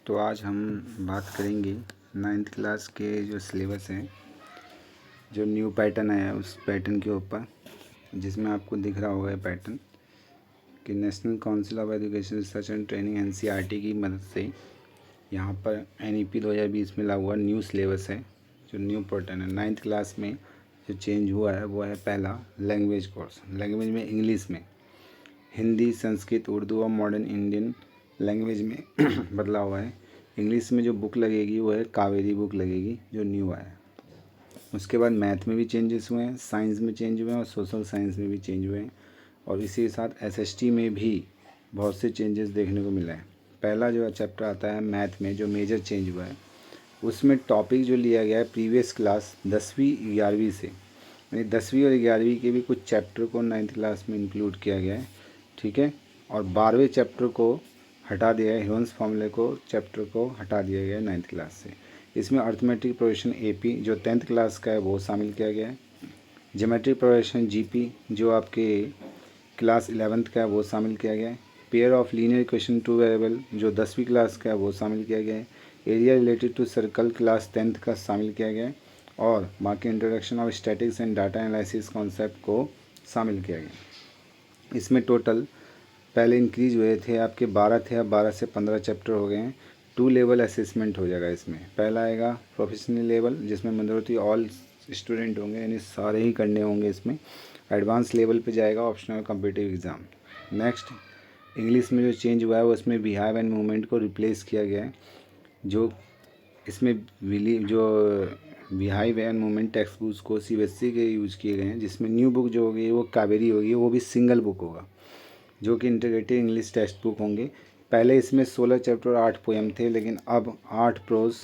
तो आज हम बात करेंगे 9th क्लास के जो सिलेबस हैं, जो न्यू पैटर्न आया है उस पैटर्न के ऊपर, जिसमें आपको दिख रहा होगा ये पैटर्न कि national council of education research and training NCERT की मदद से यहाँ पर NEP 2020 में लागू हुआ न्यू सिलेबस है, जो न्यू पैटर्न है। 9th क्लास में जो चेंज हुआ है वो है पहला लैंग्वेज कोर्स। लैंग्वेज में इंग्लिश में हिंदी, संस्कृत, उर्दू और मॉडर्न इंडियन लैंग्वेज में बदलाव हुआ है। इंग्लिश में जो बुक लगेगी वो है कावेरी बुक लगेगी, जो न्यू आया है। उसके बाद मैथ में भी चेंजेस हुए हैं, साइंस में चेंज हुए हैं और सोशल साइंस में भी चेंज हुए हैं। और इसी के साथ SST में भी बहुत से चेंजेस देखने को मिले हैं। पहला जो चैप्टर आता है मैथ में, जो मेजर चेंज हुआ है उसमें टॉपिक जो लिया गया है प्रीवियस क्लास 10वीं 11वीं से, यानी 10वीं और 11वीं के भी कुछ चैप्टर को 9th क्लास में इंक्लूड किया गया है, ठीक है। और 12वें चैप्टर को हटा दिया है, ह्यूमन्स फार्मूले को चैप्टर को हटा दिया गया है 9th क्लास से। इसमें अर्थमेटिक प्रोग्रेशन AP जो 10th क्लास का है वो शामिल किया गया है। ज्योमेट्रिक प्रोग्रेशन GP जो आपके क्लास 11th का है वो शामिल किया गया है। Pair of linear equation 2 variable जो 10वीं क्लास का है वो शामिल किया गया है। Area related to circle class 10th का शामिल किया गया है। और बाकी introduction of statics and data analysis concept को शामिल किया गया। इसमें टोटल पहले इंक्रीज हुए थे आपके 12 थे, अब 12 से 15 चैप्टर हो गए हैं। 2 लेवल असेसमेंट हो जाएगा इसमें। पहला आएगा प्रोफेशनल लेवल, जिसमें मेजॉरिटी ऑल स्टूडेंट होंगे, यानी सारे ही करने होंगे इसमें। एडवांस लेवल पे जाएगा optional competitive exam. Next English में जो चेंज हुआ है वो इसमें बिहेव एंड मूवमेंट को रिप्लेस किया गया है। जो इसमें जो beehive and movement text books को CBSE के यूज़ किए गए हैं, जिसमें न्यू बुक जो होगी वो कावेरी होगी, वो भी सिंगल बुक होगा, जो कि इंटीग्रेटेड इंग्लिश टेक्स्ट बुक होंगे। पहले इसमें 16 चैप्टर और 8 पोएम थे, लेकिन अब 8 प्रोज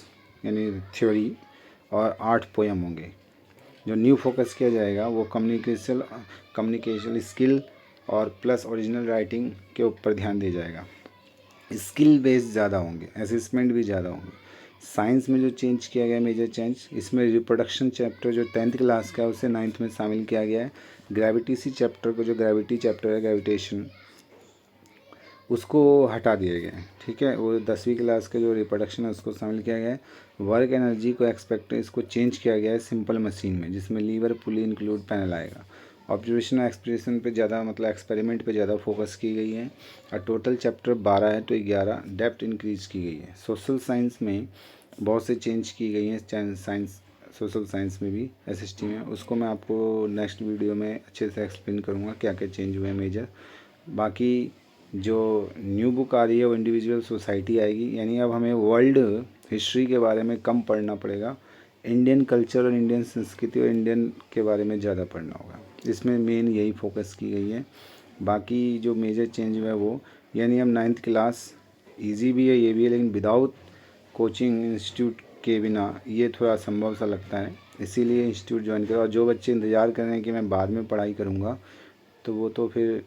यानी थ्योरी और 8 पोएम होंगे। जो न्यू फोकस किया जाएगा वो कम्युनिकेशन स्किल और प्लस ओरिजिनल राइटिंग के ऊपर ध्यान दिया जाएगा। स्किल बेस्ड ज़्यादा होंगे, असेसमेंट भी ज़्यादा होंगे। साइंस में जो चेंज किया गया मेजर चेंज, इसमें रिप्रोडक्शन चैप्टर जो 10th क्लास का है उसे 9th में शामिल किया गया है। ग्रेविटी चैप्टर को, जो ग्रेविटी चैप्टर है ग्रेविटेशन, उसको हटा दिया गया है, ठीक है। वो 10वीं क्लास का जो रिप्रोडक्शन है उसको शामिल किया गया है। वर्क एनर्जी को इसको चेंज किया गया है सिंपल मशीन में, जिसमें लीवर पुली इंक्लूड पैनल आएगा। ऑब्जर्वेशन और एक्सप्रेशन पे ज़्यादा, मतलब एक्सपेरिमेंट पे ज़्यादा फोकस की गई है। और टोटल चैप्टर 12 है तो 11 डेप्थ इंक्रीज की गई है। सोशल साइंस में बहुत से चेंज की गई हैं, साइंस सोशल साइंस में भी SST में। उसको मैं आपको नेक्स्ट वीडियो में अच्छे से एक्सप्लेन करूँगा क्या क्या चेंज हुए हैं मेजर। बाकी जो न्यू बुक आ रही है वो इंडिविजुअल सोसाइटी आएगी, यानी अब हमें वर्ल्ड हिस्ट्री के बारे में कम पढ़ना पड़ेगा, इंडियन कल्चर और इंडियन संस्कृति और इंडियन के बारे में ज़्यादा पढ़ना होगा। इसमें मेन यही फोकस की गई है। बाकी जो मेजर चेंज हुआ है वो, यानी अब 9th क्लास ईजी भी है, ये भी है, लेकिन विदाउट कोचिंग इंस्टीट्यूट के बिना ये थोड़ा असंभव सा लगता है, इसीलिए इंस्टीट्यूट ज्वाइन करो। और जो बच्चे इंतज़ार कर रहे हैं कि मैं बाद में पढ़ाई करूँगा, तो वो तो फिर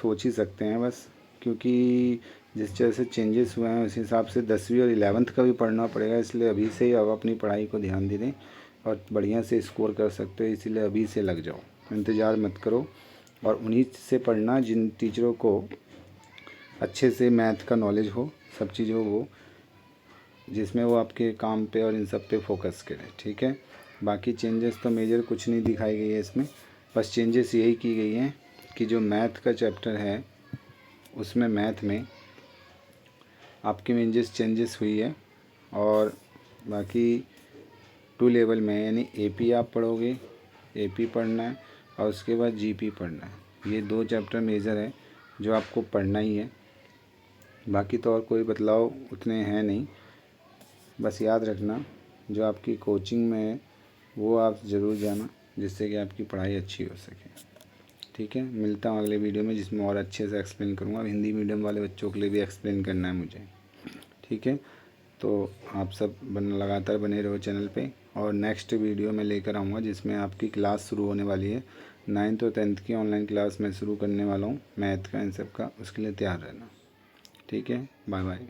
सोच ही सकते हैं बस, क्योंकि जिस तरह से चेंजेस हुए हैं उस हिसाब से 10वीं और 11th का भी पढ़ना पड़ेगा। इसलिए अभी से ही अब अपनी पढ़ाई को ध्यान दे दें और बढ़िया से स्कोर कर सकते हो, इसीलिए अभी से लग जाओ, इंतज़ार मत करो। और उन्हीं से पढ़ना जिन टीचरों को अच्छे से मैथ का नॉलेज हो, सब चीज़ हो, वो जिसमें वो आपके काम पे और इन सब पे फोकस करें, ठीक है। बाकी चेंजेस तो मेजर कुछ नहीं दिखाई गई है इसमें, बस चेंजेस यही की गई हैं कि जो मैथ का चैप्टर है उसमें मैथ में आपकी मेजर चेंजेस हुई है। और बाकी 2 लेवल में, यानी AP आप पढ़ोगे, AP पढ़ना है और उसके बाद GP पढ़ना है। ये 2 चैप्टर मेजर है जो आपको पढ़ना ही है। बाकी तो और कोई बदलाव उतने हैं नहीं, बस याद रखना जो आपकी कोचिंग में है वो आप ज़रूर जाना, जिससे कि आपकी पढ़ाई अच्छी हो सके, ठीक है। मिलता हूँ अगले वीडियो में, जिसमें और अच्छे से एक्सप्लेन करूँगा। हिंदी मीडियम वाले बच्चों के लिए भी एक्सप्लेन करना है मुझे, ठीक है। तो आप सब लगातार बने रहो चैनल पे, और नेक्स्ट वीडियो में लेकर आऊँगा जिसमें आपकी क्लास शुरू होने वाली है। 9th और 10th की ऑनलाइन क्लास मैं शुरू करने वाला हूँ मैथ का, इन सब का, उसके लिए तैयार रहना, ठीक है। Bye bye.